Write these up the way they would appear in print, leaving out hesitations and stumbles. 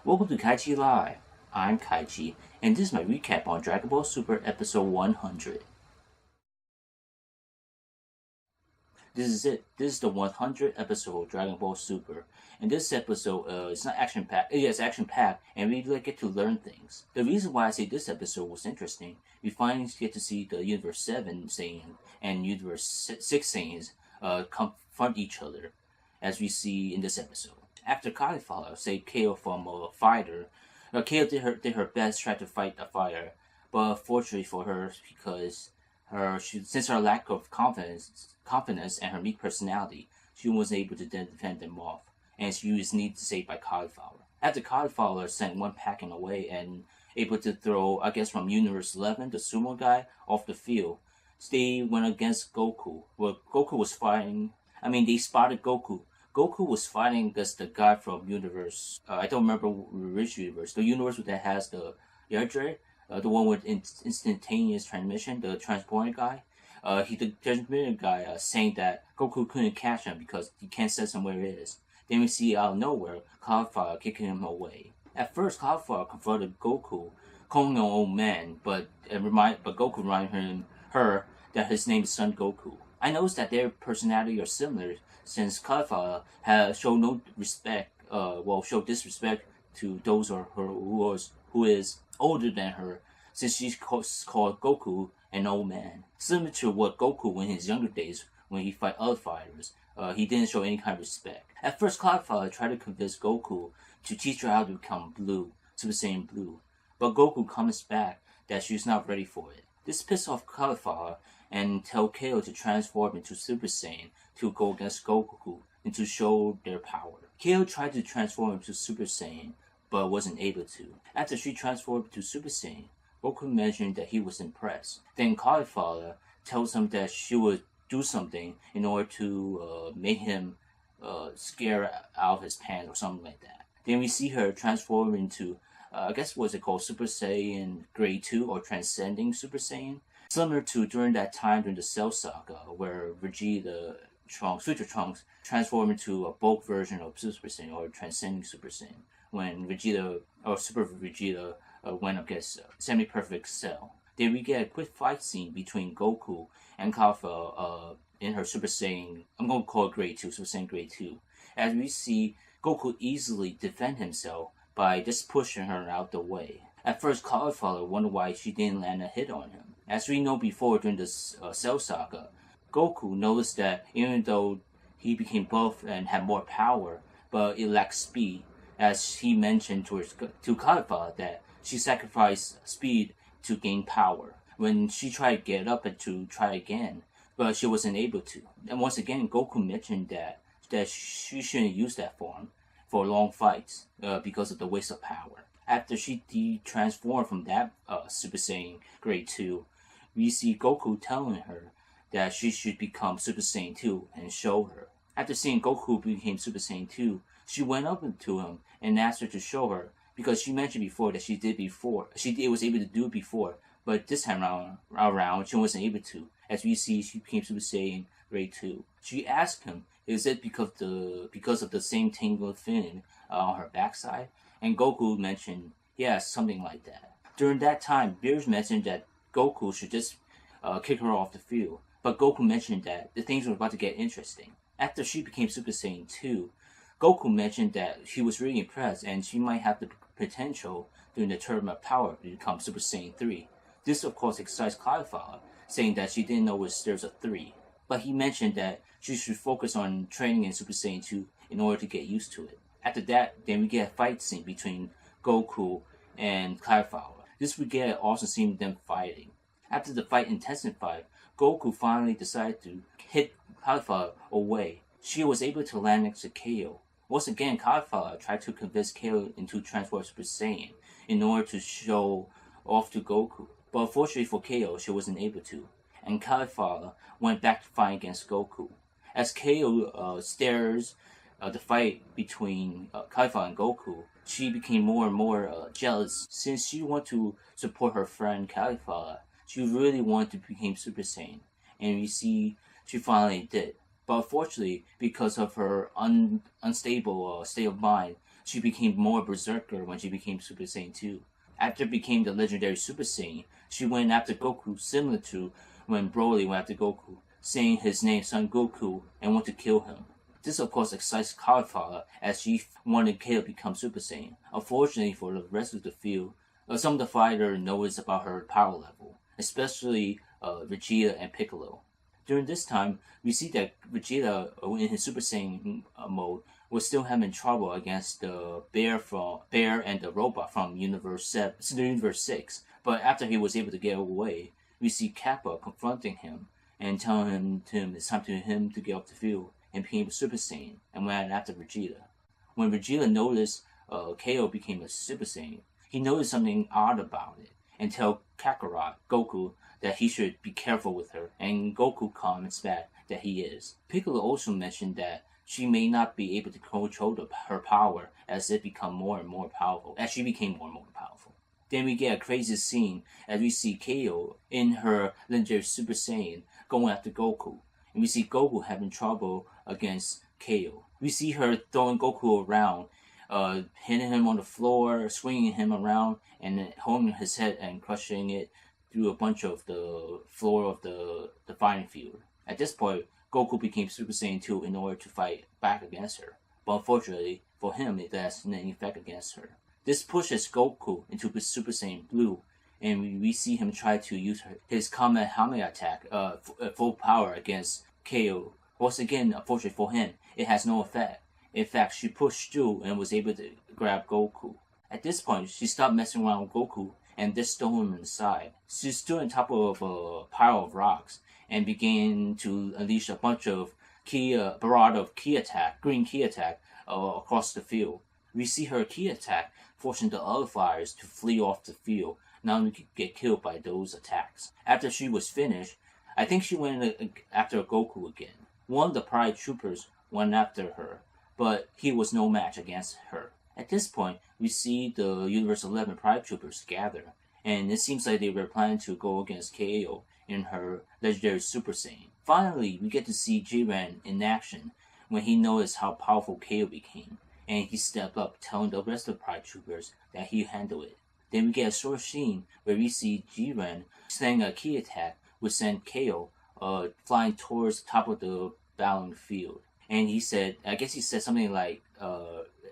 Welcome to KaiChi Live. I'm KaiChi, and this is my recap on Dragon Ball Super Episode 100. This is it. This is the 100th episode of Dragon Ball Super. And this episode, it's not action packed. It's action packed, and we get to learn things. The reason why I say this episode was interesting, we finally get to see the Universe 7 Saiyan and Universe 6 Saiyans confront each other, as we see in this episode. After Caulifla saved Kale from a fighter, Kale did her best try to fight the fire, but fortunately for her, because since her lack of confidence and her weak personality, she wasn't able to defend them off, and she was needed to saved by Caulifla. After Caulifla sent one packing away and able to throw, I guess from Universe 11, the sumo guy, off the field, they went against Goku. Well, Goku was fighting. They spotted Goku. Goku was fighting against the guy from Universe. I don't remember which universe. The universe that has the Yardre, the one with instantaneous transmission, the transporter guy. The transporter guy saying that Goku couldn't catch him because he can't sense him where it is. Then we see out of nowhere Caulifla kicking him away. At first, Caulifla confronted Goku, calling him an old man, but Goku reminded her that his name is Son Goku. I noticed that their personality are similar, since Caulifla has showed no respect, showed disrespect to those who is older than her, since she's called Goku an old man. Similar to what Goku in his younger days when he fight other fighters, he didn't show any kind of respect. At first, Caulifla tried to convince Goku to teach her how to become blue, Super Saiyan Blue, but Goku comes back that she's not ready for it. This pissed off Caulifla and tell Kale to transform into Super Saiyan to go against Goku and to show their power. Kale tried to transform into Super Saiyan, but wasn't able to. After she transformed to Super Saiyan, Goku mentioned that he was impressed. Then Caulifla tells him that she would do something in order to make him scare out of his pants or something like that. Then we see her transform into, what's it called, Super Saiyan Grade 2 or Transcending Super Saiyan. Similar to during that time during the Cell Saga, where Vegeta, Future Trunks, transformed into a bulk version of Super Saiyan or Transcending Super Saiyan, when Vegeta, or Super Vegeta, went against Semi-Perfect Cell. Then we get a quick fight scene between Goku and Caulifla in her Super Saiyan, I'm going to call it Grade 2, Super Saiyan Grade 2, as we see Goku easily defend himself by just pushing her out the way. At first, Caulifla wondered why she didn't land a hit on him. As we know before during the Cell Saga, Goku noticed that even though he became buff and had more power, but it lacked speed, as he mentioned to Caulifla that she sacrificed speed to gain power. When she tried to get up and to try again, but she wasn't able to. And once again, Goku mentioned that she shouldn't use that form for long fights because of the waste of power. After she transformed from that Super Saiyan Grade 2, we see Goku telling her that she should become Super Saiyan 2 and show her. After seeing Goku became Super Saiyan 2, she went up to him and asked her to show her, because she mentioned before that she was able to do it before, but this time around she wasn't able to. As we see, she became Super Saiyan Grade 2. She asked him, is it because of the same tangled fin on her backside? And Goku mentioned, yes, something like that. During that time, Beerus mentioned that Goku should just kick her off the field, but Goku mentioned that the things were about to get interesting. After she became Super Saiyan 2, Goku mentioned that he was really impressed and she might have the potential during the tournament of power to become Super Saiyan 3. This of course excites Caulifla, saying that she didn't know there's a 3. But he mentioned that she should focus on training in Super Saiyan 2 in order to get used to it. After that, then we get a fight scene between Goku and Caulifla. This we get an awesome scene of them fighting. After the fight intensified, Goku finally decided to hit Caulifla away. She was able to land next to Kale. Once again, Caulifla tried to convince Kale into transforming Super Saiyan in order to show off to Goku. But unfortunately for Kale, she wasn't able to, and Caulifla went back to fight against Goku. As Kale stares the fight between Caulifla and Goku, she became more and more jealous, since she wanted to support her friend Caulifla. She really wanted to become Super Saiyan, and we see she finally did. But unfortunately, because of her unstable state of mind, she became more berserker when she became Super Saiyan 2. After became the legendary Super Saiyan, she went after Goku similar to when Broly went after Goku, saying his name Son Goku and want to kill him. This of course excites Caulifla as she wanted Kale to become Super Saiyan. Unfortunately for the rest of the field, some of the fighters noticed about her power level, especially Vegeta and Piccolo. During this time, we see that Vegeta, in his Super Saiyan mode, was still having trouble against the bear and the robot from Universe 6. But after he was able to get away, we see Kappa confronting him and telling him it's time for him to get off the field and became a Super Saiyan and went after Vegeta. When Vegeta noticed Kale became a Super Saiyan, he noticed something odd about it and tell Kakarot, Goku, that he should be careful with her, and Goku comments back that he is. Piccolo also mentioned that she may not be able to control her power as it become more and more powerful, as she became more and more powerful. Then we get a crazy scene as we see Kale in her legendary Super Saiyan going after Goku, and we see Goku having trouble against Kale. We see her throwing Goku around, hitting him on the floor, swinging him around, and holding his head and crushing it through a bunch of the floor of the fighting field. At this point, Goku became Super Saiyan 2 in order to fight back against her, but unfortunately for him, it has no effect against her. This pushes Goku into Super Saiyan Blue, and we see him try to use his Kamehameha attack, full power against Kale. Once again, unfortunately for him, it has no effect. In fact, she pushed through and was able to grab Goku. At this point, she stopped messing around with Goku and just stole him inside. She stood on top of a pile of rocks and began to unleash a bunch of barrage of green ki attack across the field. We see her ki attack forcing the other fighters to flee off the field, not only get killed by those attacks. After she was finished, I think she went after Goku again. One of the Pride Troopers went after her, but he was no match against her. At this point, we see the Universe 11 Pride Troopers gather, and it seems like they were planning to go against KO in her legendary Super Saiyan. Finally, we get to see Jiren in action when he noticed how powerful KO became, and he stepped up telling the rest of the Pride Troopers that he handled it. Then we get a short scene where we see Jiren sending a ki attack which sent KO flying towards the top of the battling field. And he said, I guess he said something like,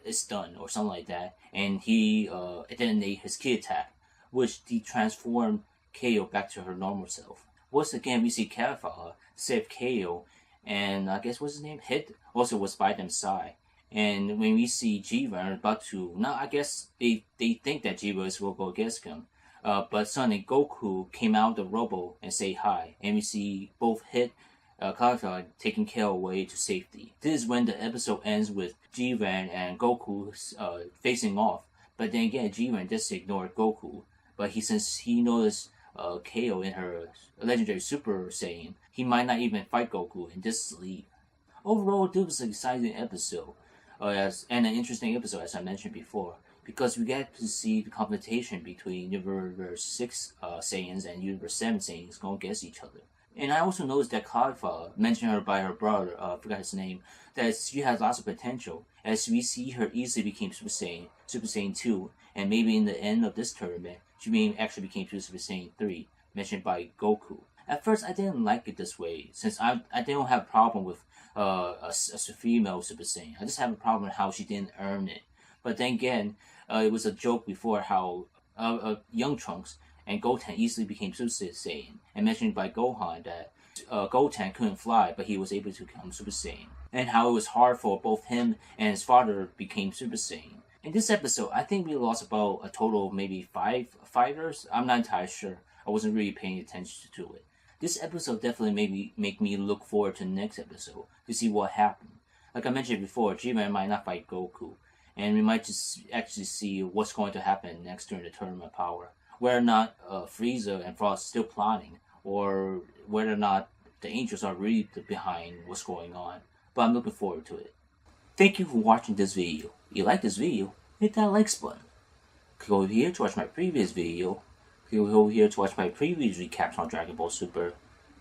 it's done, or something like that. And he detonated his ki attack, which transformed KO back to her normal self. Once again, we see Caulifla save KO, and I guess what's his name? Hit also was by them side. And when we see Jiren about to, now I guess they think that Jiren will go against him. But suddenly Goku came out of the rubble and say hi. And we see both Hit Caulifla taking KO away to safety. This is when the episode ends with Jiren and Goku facing off. But then again, Jiren just ignored Goku. But since he noticed KO in her legendary Super Saiyan, he might not even fight Goku and just leave. Overall, this was an exciting episode. And an interesting episode, as I mentioned before, because we get to see the confrontation between Universe 6 Saiyans and Universe 7 Saiyans going against each other. And I also noticed that Caulifla mentioned her by her brother, forgot his name, that she has lots of potential, as we see her easily became Super Saiyan 2, and maybe in the end of this tournament, she may actually became Super Saiyan 3, mentioned by Goku. At first, I didn't like it this way, since I didn't have a problem with a female Super Saiyan. I just have a problem with how she didn't earn it. But then again, it was a joke before how young Trunks and Goten easily became Super Saiyan, and mentioned by Gohan that Goten couldn't fly, but he was able to become Super Saiyan, and how it was hard for both him and his father became Super Saiyan. In this episode, I think we lost about a total of maybe 5 fighters. I'm not entirely sure. I wasn't really paying attention to it. This episode definitely make me look forward to the next episode to see what happened. Like I mentioned before, Jiren might not fight Goku, and we might just actually see what's going to happen next during the Tournament of Power. Whether or not Frieza and Frost are still plotting, or whether or not the Angels are really behind what's going on. But I'm looking forward to it. Thank you for watching this video. If you like this video, hit that like button. Click over here to watch my previous video. Click over here to watch my previous recaps on Dragon Ball Super.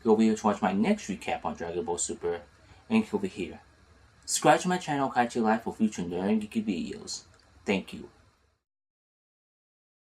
Click over here to watch my next recap on Dragon Ball Super. And click over here. Subscribe to my channel KaiChi Life for future nerd and geeky videos. Thank you.